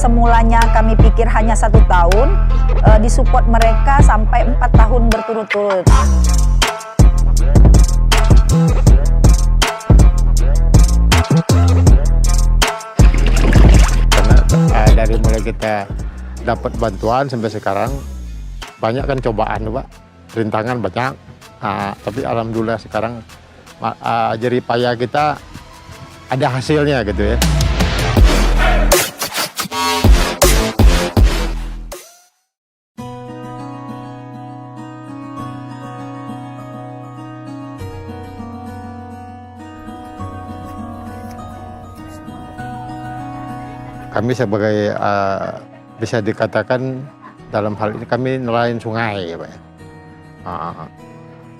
semulanya kami pikir hanya 1 tahun, disupport mereka sampai 4 tahun berturut-turut. Karena dari mulai kita dapat bantuan sampai sekarang banyak kan cobaan, Pak, rintangan banyak, tapi alhamdulillah sekarang jerih payah kita ada hasilnya gitu ya. Kami sebagai bisa dikatakan dalam hal ini kami nelayan sungai ya Pak.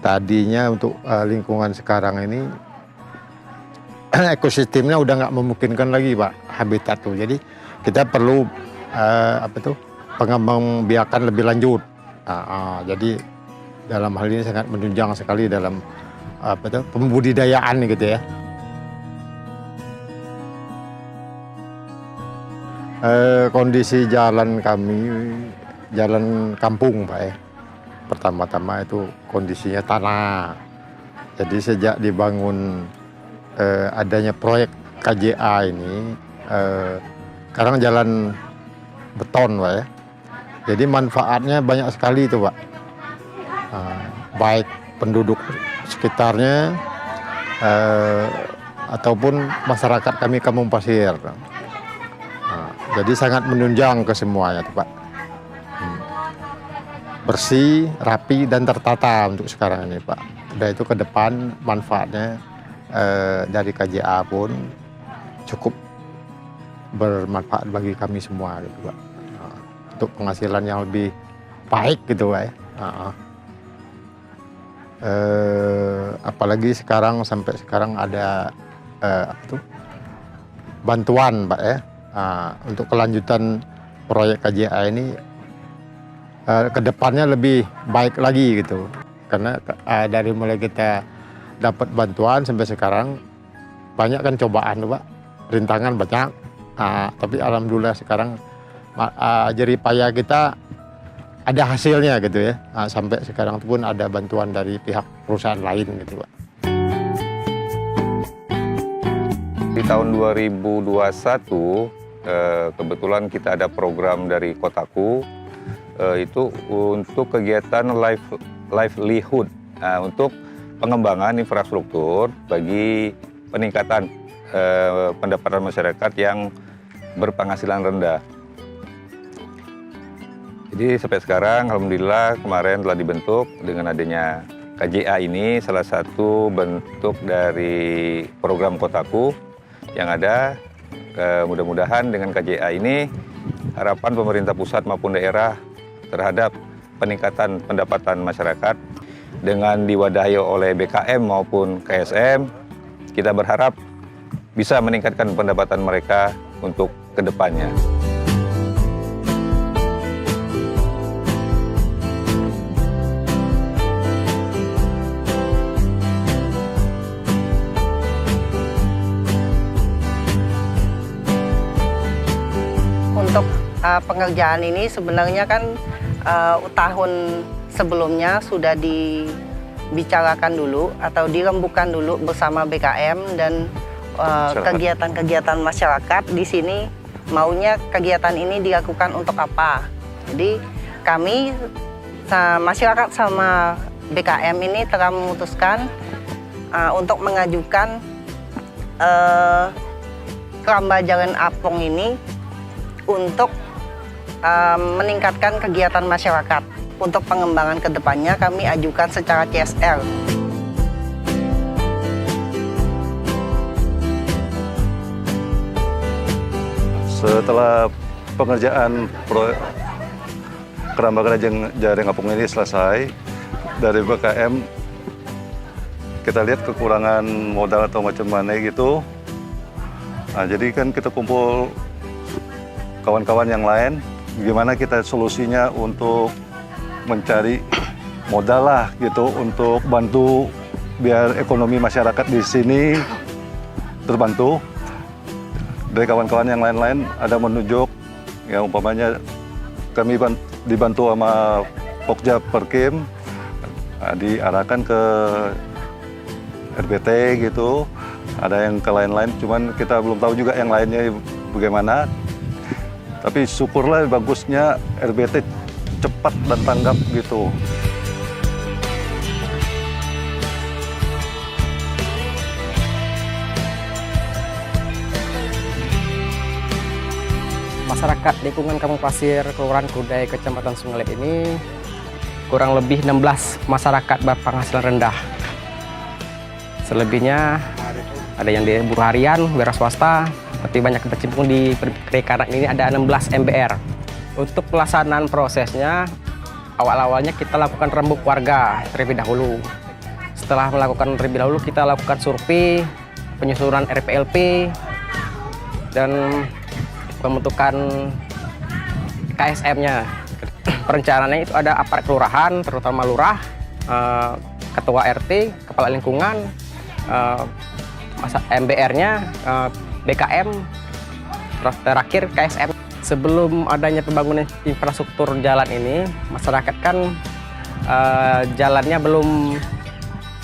Tadinya untuk lingkungan sekarang ini ekosistemnya udah nggak memungkinkan lagi Pak habitat tuh. Jadi kita perlu pengembang biakan lebih lanjut. Jadi dalam hal ini sangat menunjang sekali dalam pembudidayaan gitu ya. Kondisi jalan kami, jalan kampung Pak ya. Pertama-tama itu kondisinya tanah. Jadi sejak dibangun adanya proyek KJA ini, sekarang jalan beton Pak ya. Jadi manfaatnya banyak sekali itu Pak. Baik penduduk sekitarnya ataupun masyarakat kami Kampung Pasir. Jadi sangat menunjang ke semuanya tuh Pak. Bersih, rapi, dan tertata untuk sekarang ini Pak. Dan itu ke depan manfaatnya dari KJA pun cukup bermanfaat bagi kami semua gitu Pak. Untuk penghasilan yang lebih baik gitu Pak ya. Apalagi sampai sekarang ada bantuan Pak ya. Untuk kelanjutan proyek KJA ini ke depannya lebih baik lagi gitu. Karena dari mulai kita dapat bantuan sampai sekarang banyak kan cobaan Pak, rintangan banyak. Tapi alhamdulillah sekarang jerih payah kita ada hasilnya gitu ya. Sampai sekarang pun ada bantuan dari pihak perusahaan lain gitu Pak. Di tahun 2021 kebetulan kita ada program dari Kotaku itu untuk kegiatan livelihood, untuk pengembangan infrastruktur bagi peningkatan pendapatan masyarakat yang berpenghasilan rendah. Jadi sampai sekarang alhamdulillah kemarin telah dibentuk dengan adanya KJA ini, salah satu bentuk dari program Kotaku yang ada. Mudah-mudahan dengan KJA ini harapan pemerintah pusat maupun daerah terhadap peningkatan pendapatan masyarakat dengan diwadahi oleh BKM maupun KSM, kita berharap bisa meningkatkan pendapatan mereka untuk kedepannya. Untuk pengerjaan ini sebenarnya kan tahun sebelumnya sudah dibicarakan dulu atau dirembukan dulu bersama BKM dan kegiatan-kegiatan masyarakat di sini maunya kegiatan ini dilakukan untuk apa. Jadi kami masyarakat sama BKM ini telah memutuskan untuk mengajukan keramba jalan apung ini untuk meningkatkan kegiatan masyarakat. Untuk pengembangan ke depannya kami ajukan secara CSR. Setelah pengerjaan proyek keramba jaring apung ini selesai, dari BKM kita lihat kekurangan modal atau macam mana gitu. Nah, jadi kan kita kumpul kawan-kawan yang lain, gimana kita solusinya untuk mencari modal lah gitu untuk bantu biar ekonomi masyarakat di sini terbantu. Dari kawan-kawan yang lain-lain ada menunjuk Ya umpamanya kami dibantu sama Pokja Perkim, diarahkan ke RBT gitu, ada yang ke lain-lain, cuman kita belum tahu juga yang lainnya bagaimana. Tapi syukurlah bagusnya RBT cepat dan tanggap gitu. Masyarakat lingkungan Kampung Pasir, Kelurahan Kudai, Kecamatan Sungalet ini kurang lebih 16 masyarakat berpenghasilan rendah. Selebihnya ada yang di buruh harian, wira swasta, tapi banyak berkecimpung di perikanan ini ada 16 MBR. Untuk pelaksanaan prosesnya, awal-awalnya kita lakukan rembuk warga terlebih dahulu. Setelah melakukan terlebih dahulu, kita lakukan survei, penyusunan RPLP, dan pembentukan KSM-nya. Perencanaannya itu ada aparat kelurahan, terutama lurah, ketua RT, kepala lingkungan, MBR-nya, BKM, terakhir KSM. Sebelum adanya pembangunan infrastruktur jalan ini, masyarakat kan jalannya belum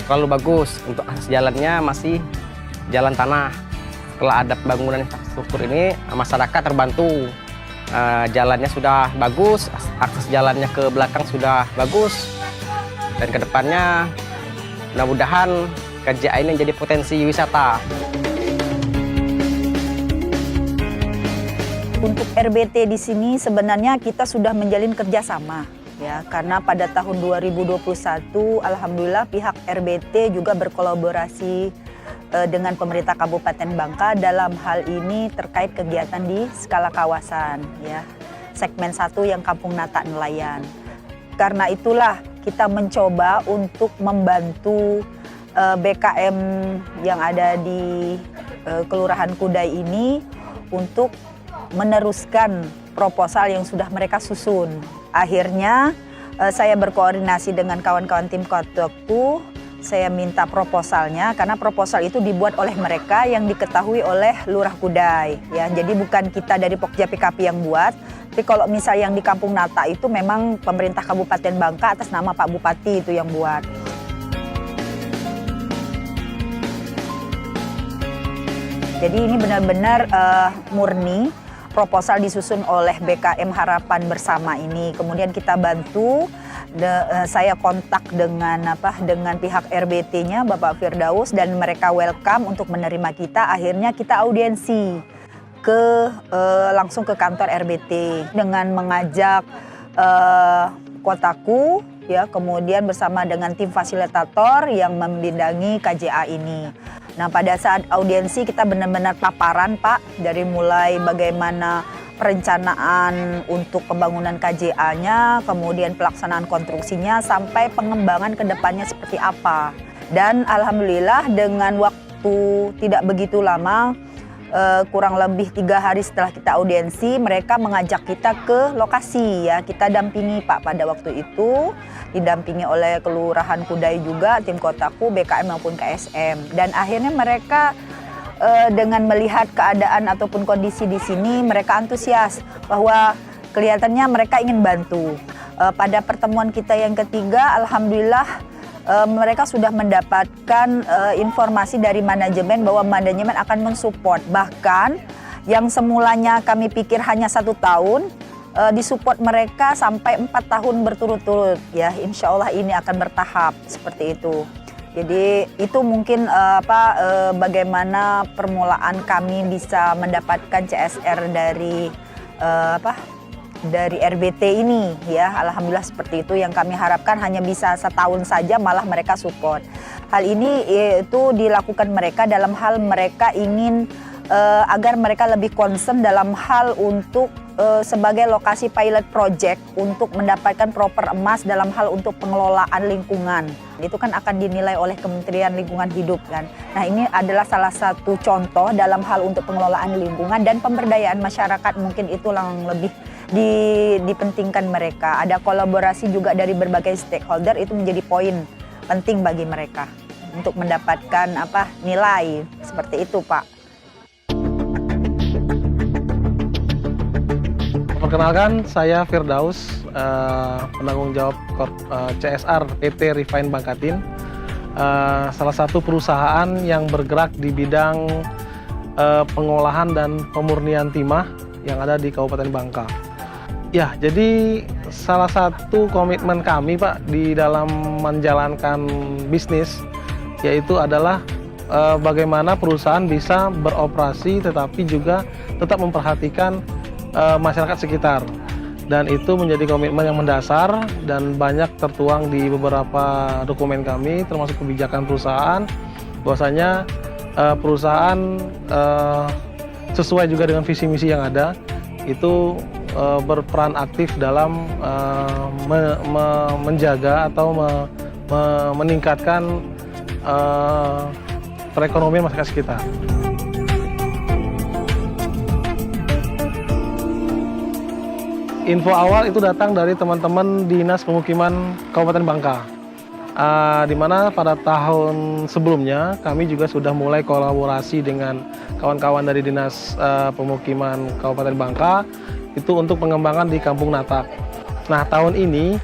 terlalu bagus. Untuk akses jalannya masih jalan tanah. Setelah ada pembangunan infrastruktur ini, masyarakat terbantu. Jalannya sudah bagus, akses jalannya ke belakang sudah bagus. Dan kedepannya mudah-mudahan KJA ini menjadi potensi wisata. Untuk RBT di sini sebenarnya kita sudah menjalin kerjasama. Ya, karena pada tahun 2021, alhamdulillah pihak RBT juga berkolaborasi dengan pemerintah Kabupaten Bangka dalam hal ini terkait kegiatan di skala kawasan, ya, segmen 1 yang Kampung Nata Nelayan. Karena itulah kita mencoba untuk membantu BKM yang ada di Kelurahan Kudai ini untuk meneruskan proposal yang sudah mereka susun. Akhirnya saya berkoordinasi dengan kawan-kawan tim Kotaku. Saya minta proposalnya karena proposal itu dibuat oleh mereka yang diketahui oleh Lurah Kudai. Ya, jadi bukan kita dari Pokja PKP yang buat. Tapi kalau misal yang di Kampung Nata itu memang pemerintah Kabupaten Bangka atas nama Pak Bupati itu yang buat. Jadi ini benar-benar murni proposal disusun oleh BKM Harapan Bersama ini. Kemudian kita bantu. Saya kontak dengan pihak RBT-nya Bapak Firdaus dan mereka welcome untuk menerima kita. Akhirnya kita audiensi langsung ke kantor RBT dengan mengajak Kotaku, ya, kemudian bersama dengan tim fasilitator yang membidangi KJA ini. Nah, pada saat audiensi kita benar-benar paparan, Pak, dari mulai bagaimana perencanaan untuk pembangunan KJA-nya, kemudian pelaksanaan konstruksinya, sampai pengembangan ke depannya seperti apa. Dan alhamdulillah dengan waktu tidak begitu lama, kurang lebih 3 hari setelah kita audiensi, mereka mengajak kita ke lokasi, ya. Kita dampingi, Pak, pada waktu itu, didampingi oleh Kelurahan Kudai juga, tim Kotaku, BKM maupun KSM. Dan akhirnya mereka dengan melihat keadaan ataupun kondisi di sini, mereka antusias bahwa kelihatannya mereka ingin bantu. Pada pertemuan kita yang ketiga, alhamdulillah mereka sudah mendapatkan informasi dari manajemen bahwa manajemen akan mensupport. Bahkan yang semulanya kami pikir hanya 1 tahun, disupport mereka sampai 4 tahun berturut-turut. Ya, insya Allah ini akan bertahap seperti itu. Jadi itu mungkin bagaimana permulaan kami bisa mendapatkan CSR dari dari RBT ini, ya. Alhamdulillah seperti itu. Yang kami harapkan hanya bisa 1 tahun saja, malah mereka support. Hal ini itu dilakukan mereka dalam hal mereka ingin agar mereka lebih concern dalam hal untuk sebagai lokasi pilot project untuk mendapatkan proper emas dalam hal untuk pengelolaan lingkungan. Itu kan akan dinilai oleh Kementerian Lingkungan Hidup, kan. Nah, ini adalah salah satu contoh dalam hal untuk pengelolaan lingkungan dan pemberdayaan masyarakat, mungkin itu yang lebih dipentingkan mereka. Ada kolaborasi juga dari berbagai stakeholder, itu menjadi poin penting bagi mereka untuk mendapatkan nilai seperti itu, Pak. Perkenalkan, saya Firdaus, penanggung jawab CSR PT Refine Bangkatin, salah satu perusahaan yang bergerak di bidang pengolahan dan pemurnian timah yang ada di Kabupaten Bangka. Ya, jadi salah satu komitmen kami, Pak, di dalam menjalankan bisnis, yaitu adalah bagaimana perusahaan bisa beroperasi tetapi juga tetap memperhatikan masyarakat sekitar. Dan itu menjadi komitmen yang mendasar dan banyak tertuang di beberapa dokumen kami, termasuk kebijakan perusahaan, bahwasanya perusahaan sesuai juga dengan visi misi yang ada, itu berperan aktif dalam menjaga atau meningkatkan perekonomian masyarakat sekitar. Info awal itu datang dari teman-teman Dinas Pemukiman Kabupaten Bangka, di mana pada tahun sebelumnya kami juga sudah mulai kolaborasi dengan kawan-kawan dari Dinas Pemukiman Kabupaten Bangka itu untuk pengembangan di Kampung Natak. Nah, tahun ini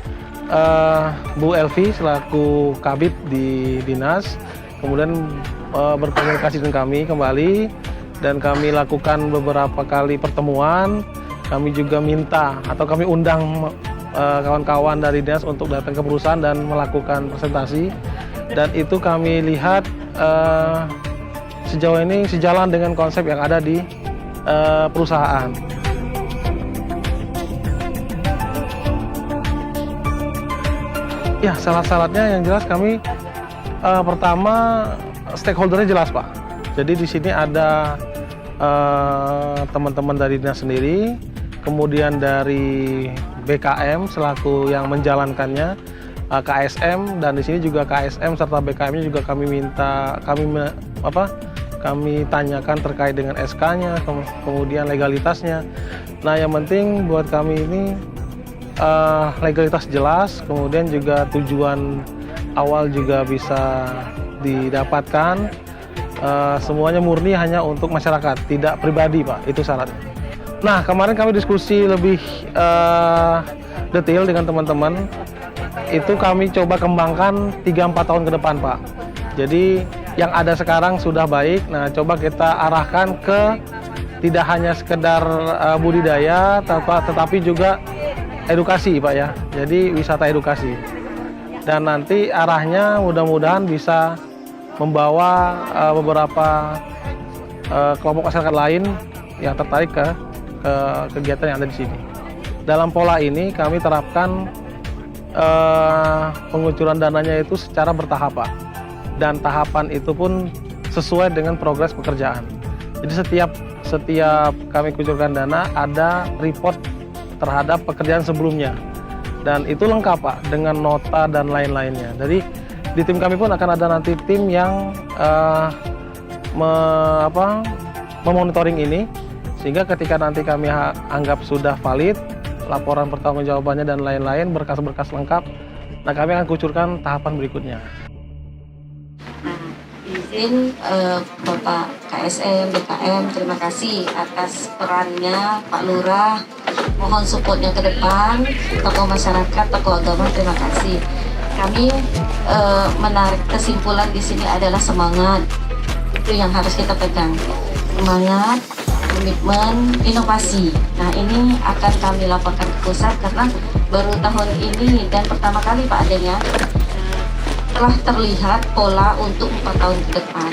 Bu Elvi selaku Kabid di Dinas kemudian berkomunikasi dengan kami kembali dan kami lakukan beberapa kali pertemuan. Kami juga minta atau kami undang kawan-kawan dari Dinas untuk datang ke perusahaan dan melakukan presentasi, dan itu kami lihat sejauh ini sejalan dengan konsep yang ada di perusahaan. Ya, syarat-syaratnya yang jelas kami pertama stakeholdernya jelas, Pak. Jadi di sini ada teman-teman dari Dinas sendiri, kemudian dari BKM selaku yang menjalankannya, KSM, dan di sini juga KSM serta BKM-nya juga kami tanyakan terkait dengan SK-nya, kemudian legalitasnya. Nah, yang penting buat kami ini legalitas jelas, kemudian juga tujuan awal juga bisa didapatkan. Semuanya murni hanya untuk masyarakat, tidak pribadi, Pak. Itu syaratnya. Nah, kemarin kami diskusi lebih detail dengan teman-teman. Itu kami coba kembangkan 3-4 tahun ke depan, Pak. Jadi yang ada sekarang sudah baik. Nah, coba kita arahkan ke tidak hanya sekedar budidaya, tetapi juga edukasi, Pak ya. Jadi wisata edukasi. Dan nanti arahnya mudah-mudahan bisa membawa beberapa kelompok masyarakat lain yang tertarik ke kegiatan yang ada di sini. Dalam pola ini kami terapkan pengucuran dananya itu secara bertahap, Pak. Dan tahapan itu pun sesuai dengan progres pekerjaan. Jadi setiap kami kucurkan dana ada report terhadap pekerjaan sebelumnya. Dan itu lengkap, Pak, dengan nota dan lain-lainnya. Jadi di tim kami pun akan ada nanti tim yang memonitoring ini, sehingga ketika nanti kami anggap sudah valid, laporan pertanggungjawabannya dan lain-lain, berkas-berkas lengkap, nah kami akan kucurkan tahapan berikutnya. Izin Bapak KSM, BKM, terima kasih atas perannya Pak Lurah. Mohon supportnya ke depan, tokoh masyarakat, tokoh agama, terima kasih. Kami menarik kesimpulan di sini adalah semangat, itu yang harus kita pegang. Semangat, komitmen, inovasi. Nah, ini akan kami laporkan ke pusat karena baru tahun ini dan pertama kali, Pak, adanya telah terlihat pola untuk 4 tahun ke depan.